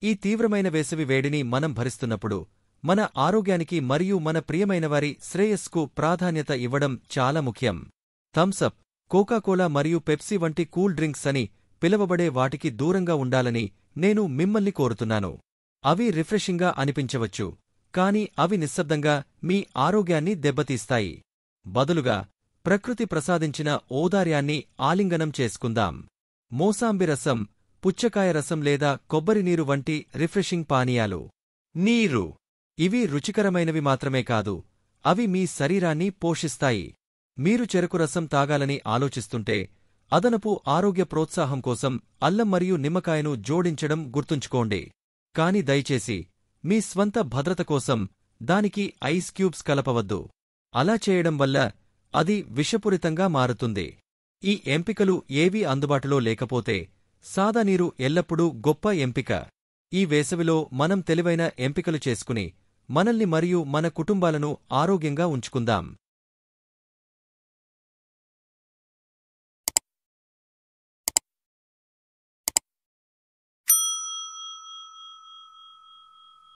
ఈ తీవ్రమైన వేసవి వేడిని మనం భరిస్తున్నప్పుడు మన ఆరోగ్యానికి మరియు మన ప్రియమైనవారి శ్రేయస్సుకు ప్రాధాన్యత ఇవ్వడం చాలా ముఖ్యం. థమ్సప్, కోకాకోలా మరియు పెప్సీ వంటి కూల్ డ్రింక్స్ అని పిలవబడే వాటికి దూరంగా ఉండాలని నేను మిమ్మల్ని కోరుతున్నాను. అవి రిఫ్రెషింగ్గా అనిపించవచ్చు, కాని అవి నిశ్శబ్దంగా మీ ఆరోగ్యాన్ని దెబ్బతీస్తాయి. బదులుగా ప్రకృతి ప్రసాదించిన ఓదార్యాన్ని ఆలింగనం చేసుకుందాం. మోసాంబి రసం, పుచ్చకాయ రసం లేదా కొబ్బరినీరు వంటి రిఫ్రెషింగ్ పానీయాలు. నీరు. ఇవి రుచికరమైనవి మాత్రమే కాదు, అవి మీ శరీరాన్ని పోషిస్తాయి. మీరు చెరకు రసం తాగాలని ఆలోచిస్తుంటే అదనపు ఆరోగ్య ప్రోత్సాహం కోసం అల్లం మరియు నిమ్మకాయను జోడించడం గుర్తుంచుకోండి. కాని దయచేసి మీ స్వంత భద్రత కోసం దానికి ఐస్ క్యూబ్స్ కలపవద్దు. అలా చేయడం వల్ల అది విషపూరితంగా మారుతుంది. ఈ ఎంపికలు ఏవీ అందుబాటులో లేకపోతే సాదా నీరు ఎల్లప్పుడూ గొప్ప ఎంపిక. ఈ వేసవిలో మనం తెలివైన ఎంపికలు చేసుకుని మనల్ని మరియు మన కుటుంబాలను ఆరోగ్యంగా ఉంచుకుందాం.